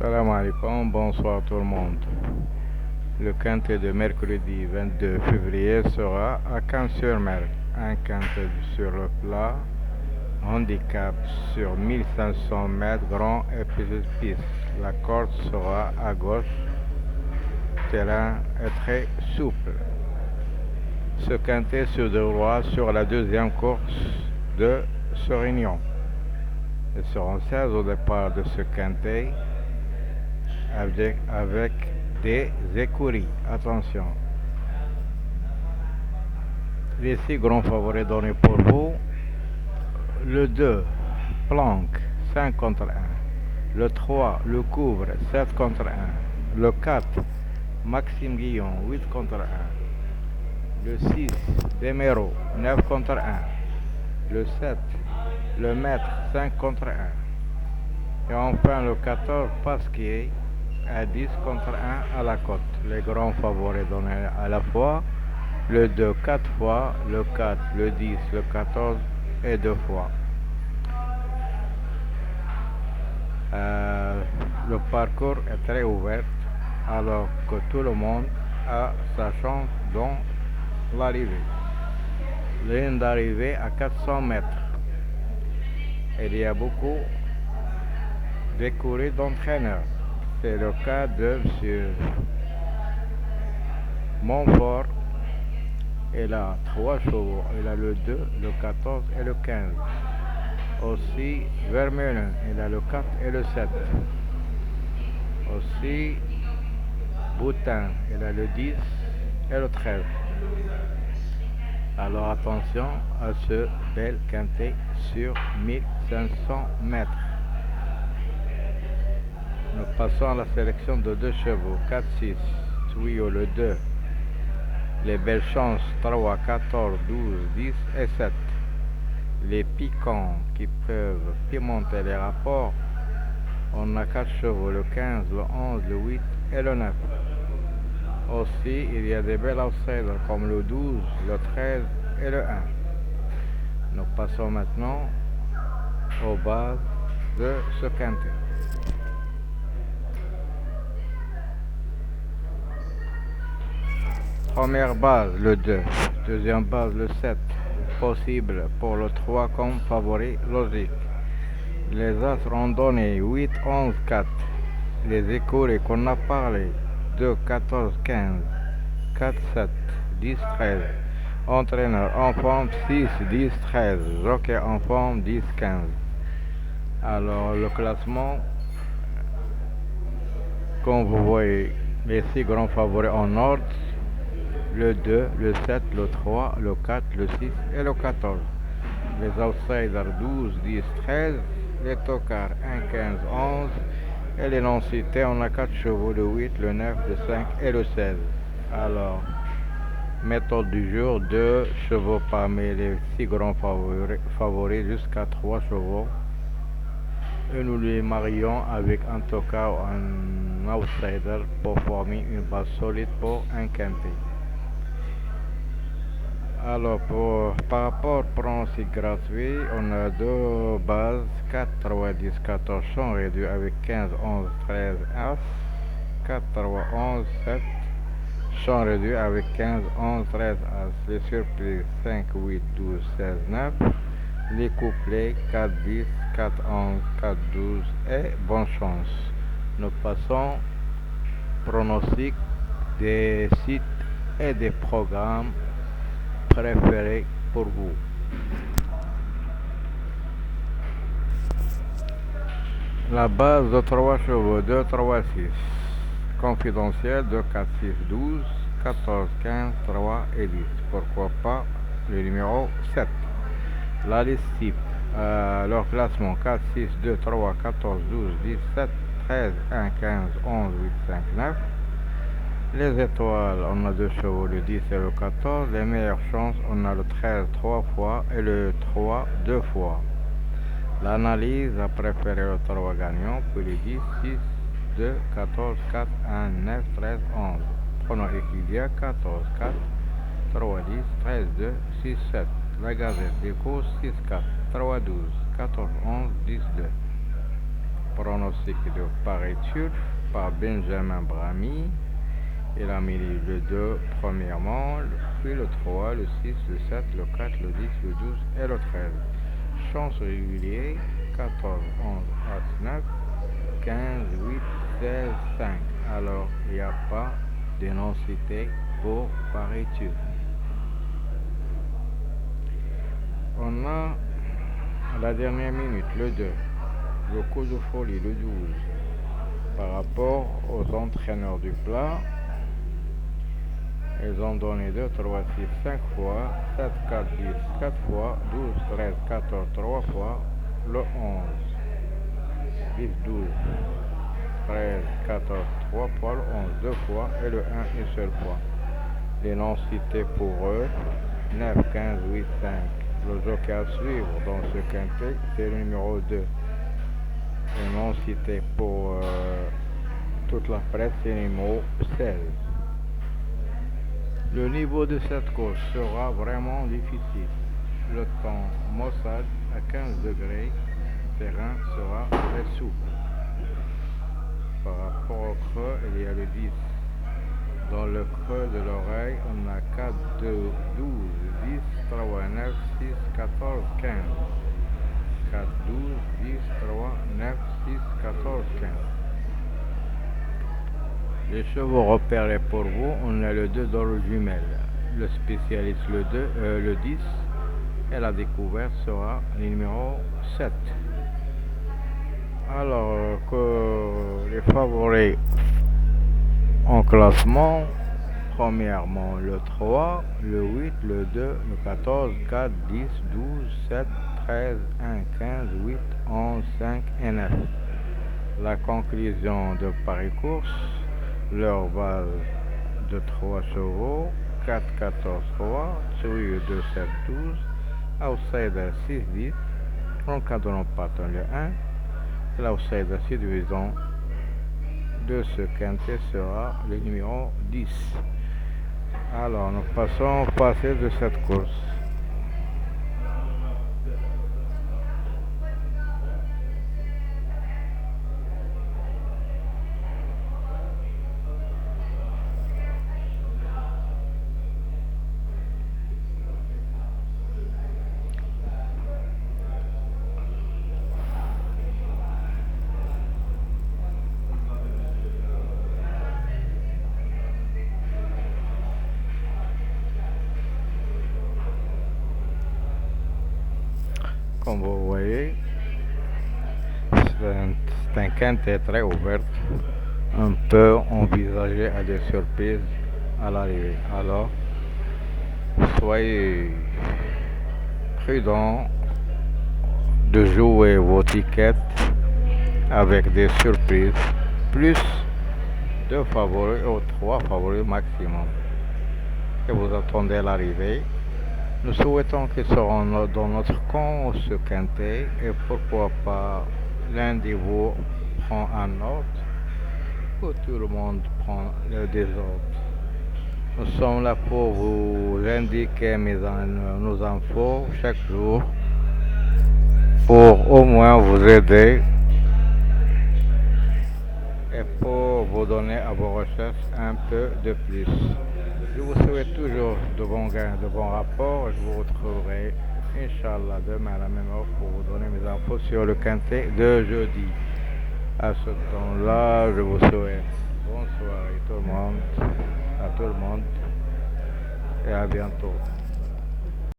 Salam alaikum, bonsoir tout le monde. Le quintet de mercredi 22 février sera à Cannes-sur-Mer. Un quintet sur le plat, handicap sur 1500 mètres, grand et petite piste. La corde sera à gauche, terrain est très souple. Ce quintet se déroulera sur la deuxième course de ce réunion. Ils seront 16 au départ de ce quintet avec des écuries. Attention. Les 6 grands favoris donnés pour vous. Le 2, planque, 5 contre 1. Le 3, le couvre, 7 contre 1. Le 4, Maxime Guillon, 8 contre 1. Le 6, Demero, 9 contre 1. Le 7, le maître, 5 contre 1. Et enfin le 14, Pasquier, à 10 contre 1 à la cote. Les grands favoris donnés à la fois. Le 2 4 fois, le 4, le 10, le 14 et 2 fois. Le parcours est très ouvert alors que tout le monde a sa chance dans l'arrivée. Ligne d'arrivée à 400 mètres. Il y a beaucoup d'écuries d'entraîneurs. C'est le cas de M. Montfort. Il a 3 chevaux. Il a le 2, le 14 et le 15. Aussi Vermeulen, il a le 4 et le 7. Aussi Boutin, il a le 10 et le 13. Alors attention à ce bel quintet sur 1500 mètres. Nous passons à la sélection de 2 chevaux, 4, 6, Tuyau le 2. Les belles chances 3, 14, 12, 10 et 7. Les piquants qui peuvent pimenter les rapports, on a 4 chevaux, le 15, le 11, le 8 et le 9. Aussi, il y a des belles outsiders comme le 12, le 13 et le 1. Nous passons maintenant aux bases de ce quintet. Première base, le 2. Deuxième base, le 7. Possible pour le 3 comme favori logique. Les as seront donnés 8, 11, 4. Les écuries qu'on a parlé 2, 14, 15, 4, 7, 10, 13. Entraîneur en forme 6, 10, 13. Jockey en forme 10, 15. Alors le classement, comme vous voyez, les 6 grands favoris en ordre. Le 2, le 7, le 3, le 4, le 6 et le 14. Les outsiders 12, 10, 13. Les tocards 1, 15, 11. Et les non-cités, on a 4 chevaux, le 8, le 9, le 5 et le 16. Alors, méthode du jour, 2 chevaux parmi les 6 grands favoris jusqu'à 3 chevaux. Et nous les marions avec un tocard ou un outsider pour former une base solide pour un quintet. Alors, par rapport au pronostic gratuit, on a 2 bases, 4, 3, 10, 14 sont réduits avec 15, 11, 13, As, 4, 3, 11, 7 sont réduits avec 15, 11, 13, As, les surprises 5, 8, 12, 16, 9, les couplets 4, 10, 4, 11, 4, 12 et bonne chance. Nous passons pronostic des sites et des programmes préféré pour vous. La base de 3 chevaux, 2, 3, 6. Confidentiel, 2, 4, 6, 12, 14, 15, 3 et 10. Pourquoi pas le numéro 7. La liste type, leur classement 4, 6, 2, 3, 14, 12, 17, 13, 1, 15, 11, 8, 5, 9. Les étoiles, on a 2 chevaux, le 10 et le 14. Les meilleures chances, on a le 13 3 fois et le 3 2 fois. L'analyse a préféré le 3 gagnant, puis le 10, 6, 2, 14, 4, 1, 9, 13, 11. Pronom équilibre 14, 4, 3, 10, 13, 2, 6, 7. La gazette des courses 6, 4, 3, 12, 14, 11, 10, 2. pronostic de Paris Turf par Benjamin Brahmi. Il a mis le 2 premièrement, puis le 3, le 6, le 7, le 4, le 10, le 12 et le 13. Chance régulier 14, 11, As 9, 15, 8, 16, 5. Alors, il n'y a pas de non-cité pour Paris Turf. On a à la dernière minute le 2, le coup de folie le 12. Par rapport aux entraîneurs du plat, ils ont donné 2, 3, 6, 5 fois, 7, 4, 10, 4 fois, 12, 13, 14, 3 fois, le 11, 10, 12, 13, 14, 3 fois, le 11, 2 fois et le 1 une seule fois. Les noms cités pour eux, 9, 15, 8, 5. Le jockey à suivre dans ce quintet, c'est le numéro 2. Les noms cités pour toute la presse, c'est le numéro 16. Le niveau de cette course sera vraiment difficile. Le temps maussade à 15 degrés, le terrain sera très souple. Par rapport au creux, il y a le 10. Dans le creux de l'oreille, on a 4, 2, 12, 10, 3, 9, 6, 14, 15. 4, 12, 10, 3, 9, 6, 14, 15. Les chevaux repérés pour vous, on a le 2 dans le jumelle. Le spécialiste le 10 et la découverte sera le numéro 7. Alors que les favoris en classement, premièrement le 3, le 8, le 2, le 14, 4, 10, 12, 7, 13, 1, 15, 8, 11, 5 et 9. La conclusion de Paris Course, leur base de 3 chevaux, 4, 14, 3, Trio 2, 7, 12, Outsider 6, 10, encadrement pattern le 1, et l'Outsider séduisant de ce quintet sera le numéro 10. Alors nous passons au passé de cette course. Comme vous voyez, c'est un quintet très ouvert. On peut envisager à des surprises à l'arrivée. Alors, soyez prudents de jouer vos tickets avec des surprises, plus 2 favoris ou 3 favoris maximum. Et vous attendez l'arrivée. Nous souhaitons qu'ils seront dans notre camp ce quintet et pourquoi pas l'un de vous prend un autre ou tout le monde prend le des autres. Nous sommes là pour vous indiquer nos infos chaque jour pour au moins vous aider et pour vous donner à vos recherches un peu de plus. Je vous souhaite toujours de bons gains, de bons rapports. Je vous retrouverai, Inch'Allah, demain à la même heure pour vous donner mes infos sur le quintet de jeudi. À ce temps-là, je vous souhaite bonne soirée tout le monde, à tout le monde, et à bientôt.